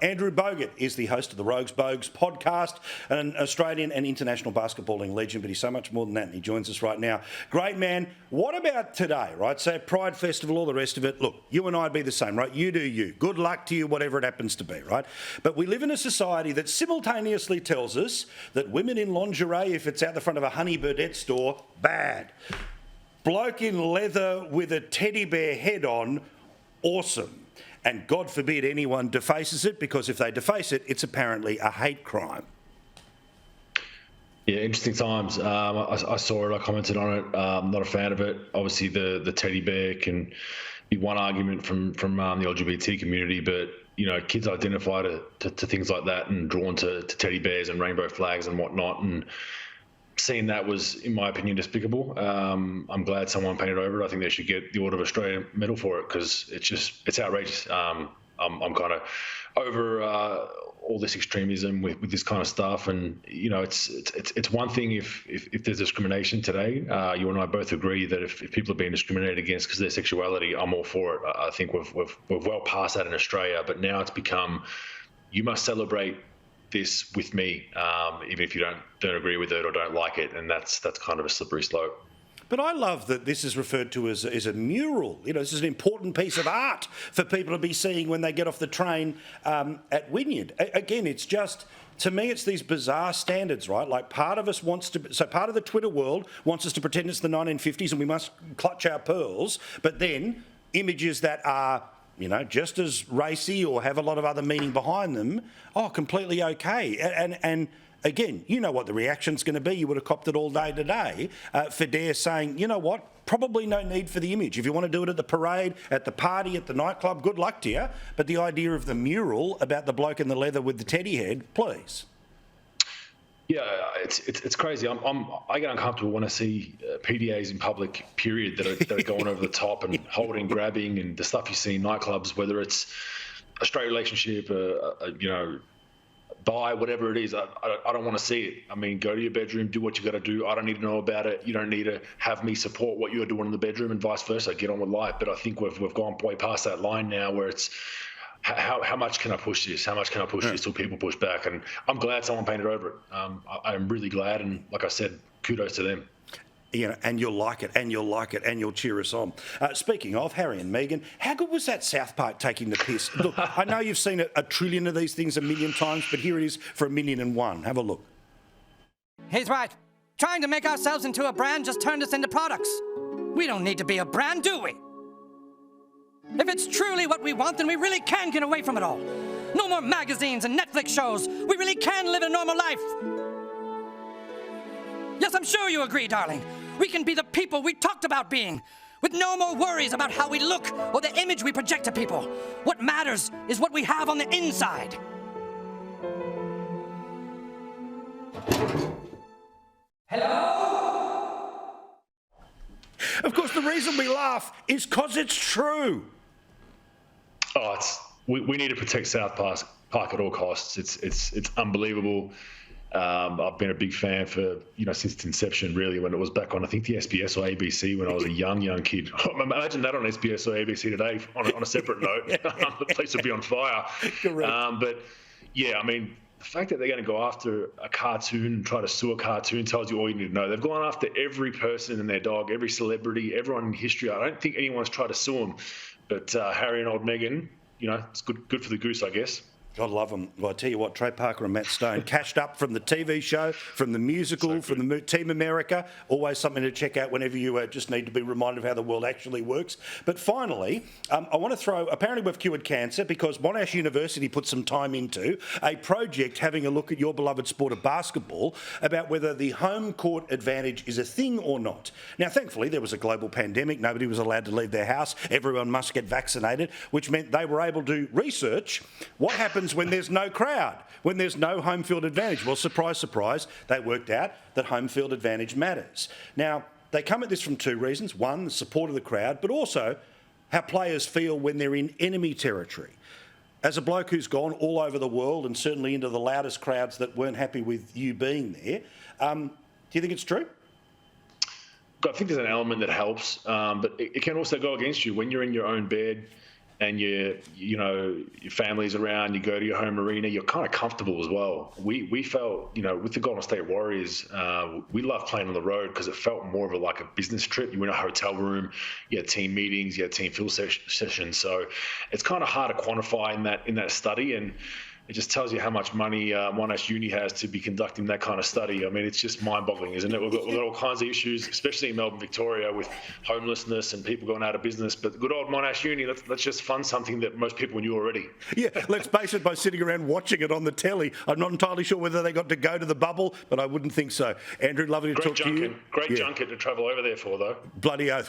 Andrew Bogut is the host of the Bogues podcast, an Australian and international basketballing legend, but he's so much more than that, and he joins us right now. Great man. What about today, right? So Pride Festival, all the rest of it. Look, you and I'd be the same, right? You do you. Good luck to you, whatever it happens to be, right? But we live in a society that simultaneously tells us that women in lingerie, if it's out the front of a Honey Burdette store, bad. Bloke in leather with a teddy bear head on, awesome. And God forbid anyone defaces it, because if they deface it, it's apparently a hate crime. Yeah, interesting times. I saw it, I commented on it. Not a fan of it. Obviously, the teddy bear can be one argument from the LGBT community, but kids identify to things like that and drawn to teddy bears and rainbow flags and whatnot. And seeing that was, in my opinion, despicable. I'm glad someone painted over it. I think they should get the Order of Australia medal for it, because it's outrageous. I'm kind of over all this extremism with this kind of stuff, and it's one thing if there's discrimination today. You and I both agree that if people are being discriminated against because of their sexuality, I'm all for it. I think we've well past that in Australia, but now it's become, you must celebrate this with me, even if you don't agree with it or don't like it, and that's kind of a slippery slope. But I love that this is referred to as a mural. This is an important piece of art for people to be seeing when they get off the train at Wynyard. Again, it's just, to me, it's these bizarre standards, right? Like part of us part of the Twitter world wants us to pretend it's the 1950s and we must clutch our pearls, but then images that are just as racy or have a lot of other meaning behind them, completely okay. And again, you know what the reaction's going to be. You would have copped it all day today. Fidesz saying, you know what, probably no need for the image. If you want to do it at the parade, at the party, at the nightclub, good luck to you. But the idea of the mural about the bloke in the leather with the teddy head, please. Yeah, it's crazy. I get uncomfortable when I see PDAs in public, period, that are going over the top and holding, grabbing, and the stuff you see in nightclubs, whether it's a straight relationship, bi, whatever it is. I don't want to see it. I mean, go to your bedroom, do what you got to do. I don't need to know about it. You don't need to have me support what you're doing in the bedroom, and vice versa. Get on with life. But I think we've gone way past that line now, where it's, how much can I push this? How much can I push this till people push back? And I'm glad someone painted over it. I'm really glad, and like I said, kudos to them. And you'll like it, and you'll like it, and you'll cheer us on. Speaking of Harry and Meghan, how good was that South Park taking the piss? Look, I know you've seen a trillion of these things a million times, but here it is for 1,000,001. Have a look. He's right. Trying to make ourselves into a brand just turned us into products. We don't need to be a brand, do we? If it's truly what we want, then we really can get away from it all. No more magazines and Netflix shows. We really can live a normal life. Yes, I'm sure you agree, darling. We can be the people we talked about being, with no more worries about how we look or the image we project to people. What matters is what we have on the inside. Hello? Of course, the reason we laugh is because it's true. Oh, we need to protect South Park at all costs. It's unbelievable. I've been a big fan for since its inception, really, when it was back on, I think, the SBS or ABC when I was a young kid. Imagine that on SBS or ABC today on a separate note. The place would be on fire. Correct. But yeah, I mean, the fact that they're going to go after a cartoon and try to sue a cartoon tells you all you need to know. They've gone after every person and their dog, every celebrity, everyone in history. I don't think anyone's tried to sue them. But Harry and old Meghan, it's good for the goose, I guess. God love them. Well, I tell you what, Trey Parker and Matt Stone cashed up from the TV show, from the musical, from the Team America. Always something to check out whenever you just need to be reminded of how the world actually works. But finally, I want to throw, apparently we've cured cancer because Monash University put some time into a project having a look at your beloved sport of basketball about whether the home court advantage is a thing or not. Now, thankfully, there was a global pandemic. Nobody was allowed to leave their house. Everyone must get vaccinated, which meant they were able to research what happens when there's no crowd, when there's no home field advantage. Well, surprise, surprise, they worked out that home field advantage matters. Now, they come at this from two reasons. One, the support of the crowd, but also how players feel when they're in enemy territory. As a bloke who's gone all over the world and certainly into the loudest crowds that weren't happy with you being there, do you think it's true? I think there's an element that helps, but it can also go against you when you're in your own bed. and your family's around, you go to your home arena, you're kind of comfortable as well. We felt, with the Golden State Warriors, we loved playing on the road because it felt more of like a business trip. You were in a hotel room, you had team meetings, you had team field sessions. So it's kind of hard to quantify in that study, and it just tells you how much money Monash Uni has to be conducting that kind of study. I mean, it's just mind-boggling, isn't it? We've got all kinds of issues, especially in Melbourne, Victoria, with homelessness and people going out of business. But good old Monash Uni, let's just fund something that most people knew already. Yeah, let's base it by sitting around watching it on the telly. I'm not entirely sure whether they got to go to the bubble, but I wouldn't think so. Andrew, lovely to talk to you. Great junket to travel over there for, though. Bloody oath.